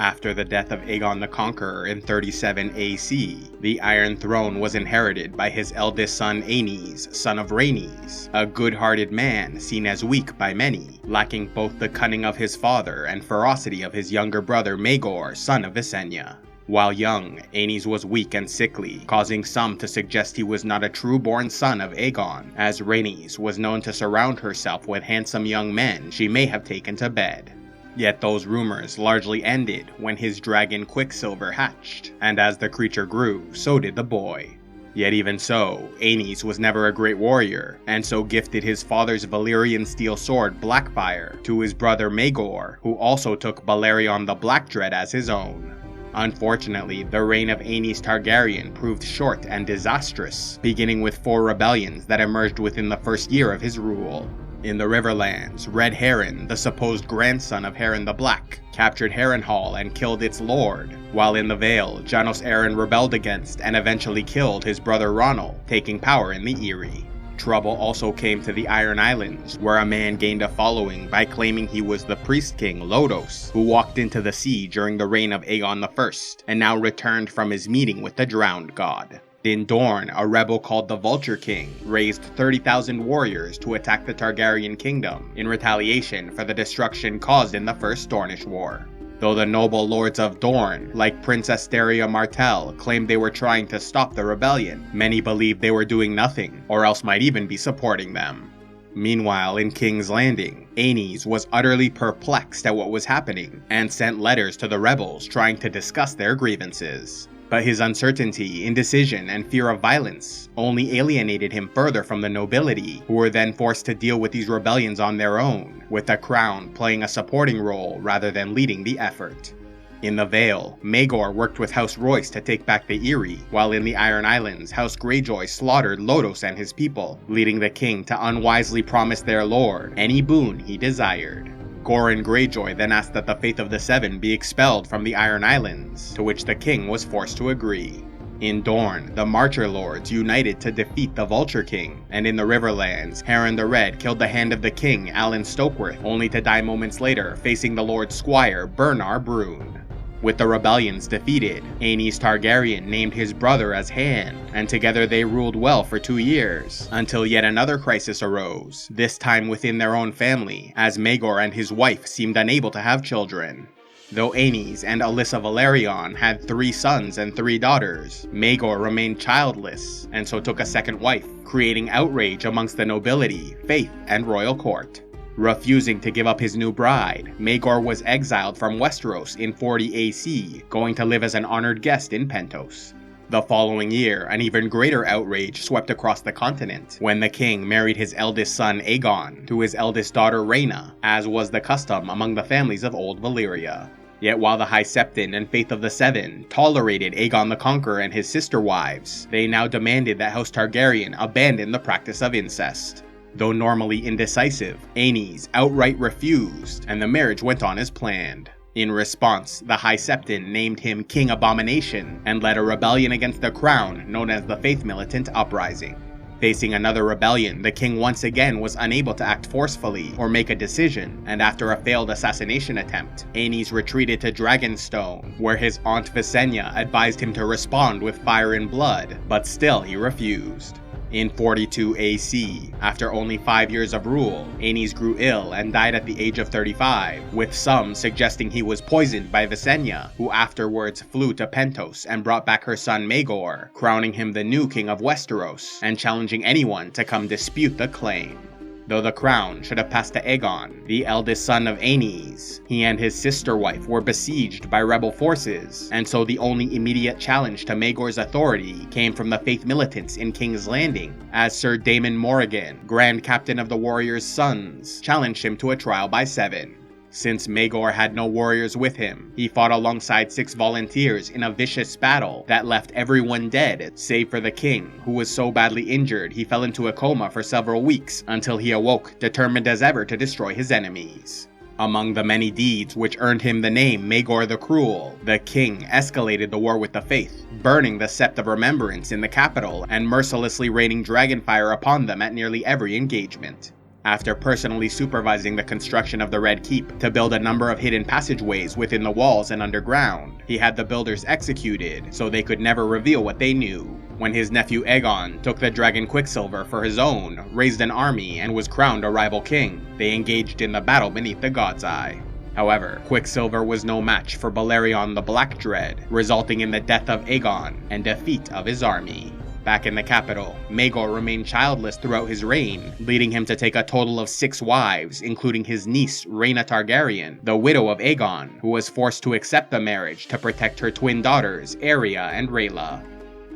After the death of Aegon the Conqueror in 37 AC, the Iron Throne was inherited by his eldest son Aenys, son of Rhaenys, a good-hearted man seen as weak by many, lacking both the cunning of his father and ferocity of his younger brother Maegor, son of Visenya. While young, Aenys was weak and sickly, causing some to suggest he was not a true-born son of Aegon, as Rhaenys was known to surround herself with handsome young men she may have taken to bed. Yet those rumors largely ended when his dragon Quicksilver hatched, and as the creature grew, so did the boy. Yet even so, Aenys was never a great warrior, and so gifted his father's Valyrian steel sword Blackfire to his brother Maegor, who also took Balerion the Blackdread as his own. Unfortunately, the reign of Aenys Targaryen proved short and disastrous, beginning with 4 rebellions that emerged within the first year of his rule. In the Riverlands, Red Harren, the supposed grandson of Harren the Black, captured Harrenhal and killed its lord, while in the Vale, Janos Arryn rebelled against and eventually killed his brother Ronald, taking power in the Eyrie. Trouble also came to the Iron Islands, where a man gained a following by claiming he was the priest king Lodos, who walked into the sea during the reign of Aegon I, and now returned from his meeting with the drowned god. In Dorne, a rebel called the Vulture King raised 30,000 warriors to attack the Targaryen kingdom in retaliation for the destruction caused in the First Dornish War. Though the noble lords of Dorne, like Prince Asteria Martell, claimed they were trying to stop the rebellion, many believed they were doing nothing, or else might even be supporting them. Meanwhile, in King's Landing, Aenys was utterly perplexed at what was happening, and sent letters to the rebels trying to discuss their grievances. But his uncertainty, indecision, and fear of violence only alienated him further from the nobility, who were then forced to deal with these rebellions on their own, with the crown playing a supporting role rather than leading the effort. In the Vale, Maegor worked with House Royce to take back the Eyrie, while in the Iron Islands, House Greyjoy slaughtered Lodos and his people, leading the king to unwisely promise their lord any boon he desired. Goran Greyjoy then asked that the Faith of the Seven be expelled from the Iron Islands, to which the king was forced to agree. In Dorne, the Marcher Lords united to defeat the Vulture King, and in the Riverlands, Harren the Red killed the Hand of the King, Alan Stokeworth, only to die moments later facing the Lord's squire, Bernar Brune. With the rebellions defeated, Aenys Targaryen named his brother as Hand, and together they ruled well for 2 years, until yet another crisis arose, this time within their own family, as Maegor and his wife seemed unable to have children. Though Aenys and Alyssa Velaryon had 3 sons and 3 daughters, Maegor remained childless, and so took a second wife, creating outrage amongst the nobility, faith, and royal court. Refusing to give up his new bride, Maegor was exiled from Westeros in 40 AC, going to live as an honored guest in Pentos. The following year, an even greater outrage swept across the continent, when the king married his eldest son Aegon to his eldest daughter Rhaena, as was the custom among the families of Old Valyria. Yet while the High Septon and Faith of the Seven tolerated Aegon the Conqueror and his sister wives, they now demanded that House Targaryen abandon the practice of incest. Though normally indecisive, Aenys outright refused, and the marriage went on as planned. In response, the High Septon named him King Abomination, and led a rebellion against the crown known as the Faith Militant Uprising. Facing another rebellion, the king once again was unable to act forcefully or make a decision, and after a failed assassination attempt, Aenys retreated to Dragonstone, where his aunt Visenya advised him to respond with fire and blood, but still he refused. In 42 AC, after only 5 years of rule, Aenys grew ill and died at the age of 35, with some suggesting he was poisoned by Visenya, who afterwards flew to Pentos and brought back her son Maegor, crowning him the new king of Westeros, and challenging anyone to come dispute the claim. Though the crown should have passed to Aegon, the eldest son of Aenys, he and his sister wife were besieged by rebel forces, and so the only immediate challenge to Maegor's authority came from the Faith Militants in King's Landing, as Sir Daemon Morrigan, Grand Captain of the Warriors' Sons, challenged him to a trial by 7. Since Maegor had no warriors with him, he fought alongside 6 volunteers in a vicious battle that left everyone dead, save for the king, who was so badly injured he fell into a coma for several weeks until he awoke, determined as ever to destroy his enemies. Among the many deeds which earned him the name Maegor the Cruel, the king escalated the war with the Faith, burning the Sept of Remembrance in the capital and mercilessly raining dragonfire upon them at nearly every engagement. After personally supervising the construction of the Red Keep to build a number of hidden passageways within the walls and underground, he had the builders executed so they could never reveal what they knew. When his nephew Aegon took the dragon Quicksilver for his own, raised an army, and was crowned a rival king, they engaged in the battle beneath the God's Eye. However, Quicksilver was no match for Balerion the Black Dread, resulting in the death of Aegon and defeat of his army. Back in the capital, Maegor remained childless throughout his reign, leading him to take a total of 6 wives, including his niece Rhaena Targaryen, the widow of Aegon, who was forced to accept the marriage to protect her twin daughters, Arya and Rhaella.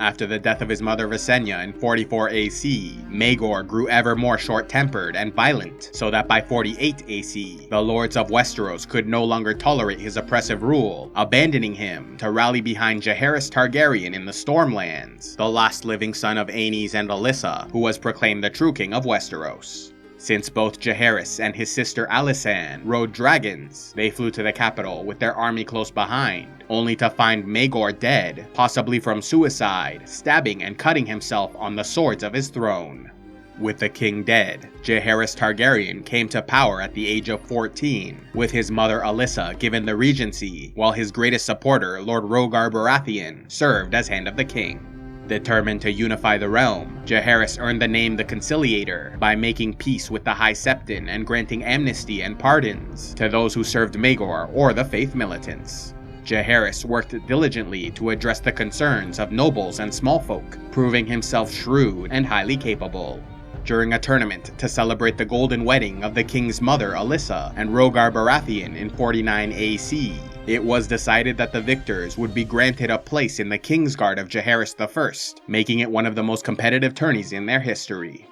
After the death of his mother Visenya in 44 AC, Maegor grew ever more short-tempered and violent, so that by 48 AC, the lords of Westeros could no longer tolerate his oppressive rule, abandoning him to rally behind Jaehaerys Targaryen in the Stormlands, the last living son of Aenys and Alyssa, who was proclaimed the true king of Westeros. Since both Jaehaerys and his sister Alysanne rode dragons, they flew to the capital with their army close behind, only to find Maegor dead, possibly from suicide, stabbing and cutting himself on the swords of his throne. With the king dead, Jaehaerys Targaryen came to power at the age of 14, with his mother Alyssa given the regency, while his greatest supporter, Lord Rhaegar Baratheon, served as Hand of the King. Determined to unify the realm, Jaehaerys earned the name the Conciliator by making peace with the High Septon and granting amnesty and pardons to those who served Maegor or the Faith Militants. Jaehaerys worked diligently to address the concerns of nobles and smallfolk, proving himself shrewd and highly capable. During a tournament to celebrate the golden wedding of the king's mother Alyssa and Rhaegar Baratheon in 49 AC, it was decided that the victors would be granted a place in the Kingsguard of Jaehaerys I, making it one of the most competitive tourneys in their history.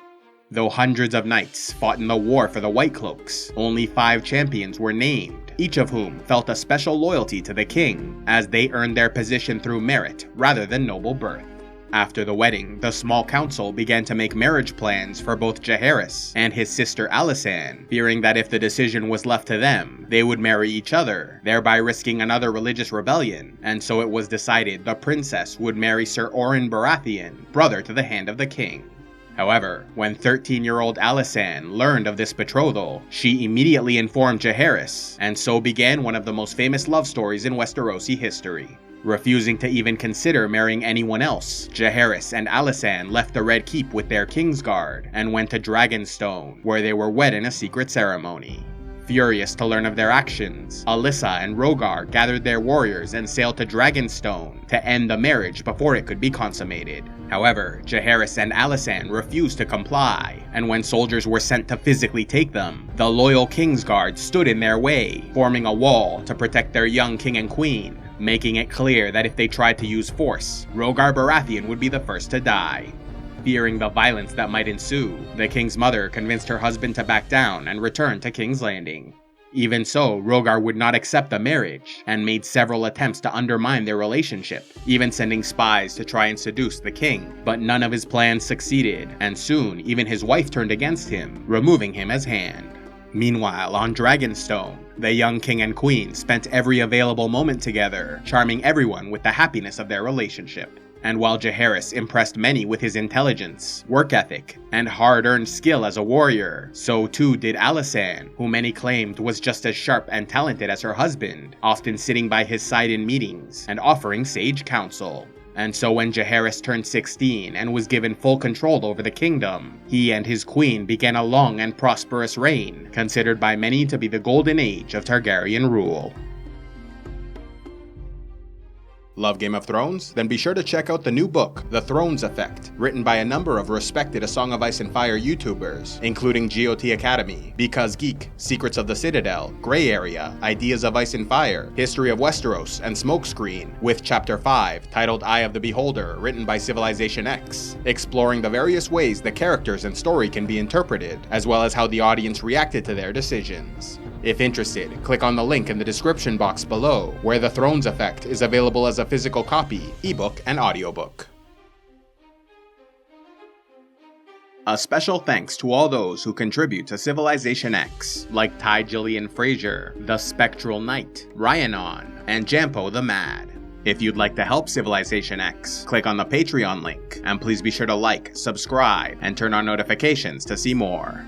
Though hundreds of knights fought in the war for the White Cloaks, only 5 champions were named, each of whom felt a special loyalty to the king, as they earned their position through merit rather than noble birth. After the wedding, the small council began to make marriage plans for both Jaehaerys and his sister Alysanne, fearing that if the decision was left to them, they would marry each other, thereby risking another religious rebellion, and so it was decided the princess would marry Sir Oren Baratheon, brother to the Hand of the King. However, when 13-year-old Alysanne learned of this betrothal, she immediately informed Jaehaerys, and so began one of the most famous love stories in Westerosi history. Refusing to even consider marrying anyone else, Jaehaerys and Alysanne left the Red Keep with their Kingsguard and went to Dragonstone, where they were wed in a secret ceremony. Furious to learn of their actions, Alyssa and Rhaegar gathered their warriors and sailed to Dragonstone to end the marriage before it could be consummated. However, Jaehaerys and Alysanne refused to comply, and when soldiers were sent to physically take them, the loyal Kingsguard stood in their way, forming a wall to protect their young king and queen, making it clear that if they tried to use force, Rhaegar Baratheon would be the first to die. Fearing the violence that might ensue, the king's mother convinced her husband to back down and return to King's Landing. Even so, Rhaegar would not accept the marriage, and made several attempts to undermine their relationship, even sending spies to try and seduce the king, but none of his plans succeeded, and soon even his wife turned against him, removing him as Hand. Meanwhile, on Dragonstone, the young king and queen spent every available moment together, charming everyone with the happiness of their relationship. And while Jaehaerys impressed many with his intelligence, work ethic, and hard-earned skill as a warrior, so too did Alysanne, who many claimed was just as sharp and talented as her husband, often sitting by his side in meetings and offering sage counsel. And so when Jaehaerys turned 16 and was given full control over the kingdom, he and his queen began a long and prosperous reign, considered by many to be the golden age of Targaryen rule. Love Game of Thrones? Then be sure to check out the new book, The Thrones Effect, written by a number of respected A Song of Ice and Fire YouTubers, including GOT Academy, Because Geek, Secrets of the Citadel, Grey Area, Ideas of Ice and Fire, History of Westeros, and Smokescreen, with Chapter 5, titled Eye of the Beholder, written by CivilizationEx, exploring the various ways the characters and story can be interpreted, as well as how the audience reacted to their decisions. If interested, click on the link in the description box below, where The Thrones Effect is available as a physical copy, ebook, and audiobook. A special thanks to all those who contribute to CivilizationEx, like Ty Gillian Fraser, The Spectral Knight, Ryanon, and Jampo the Mad. If you'd like to help CivilizationEx, click on the Patreon link, and please be sure to like, subscribe, and turn on notifications to see more.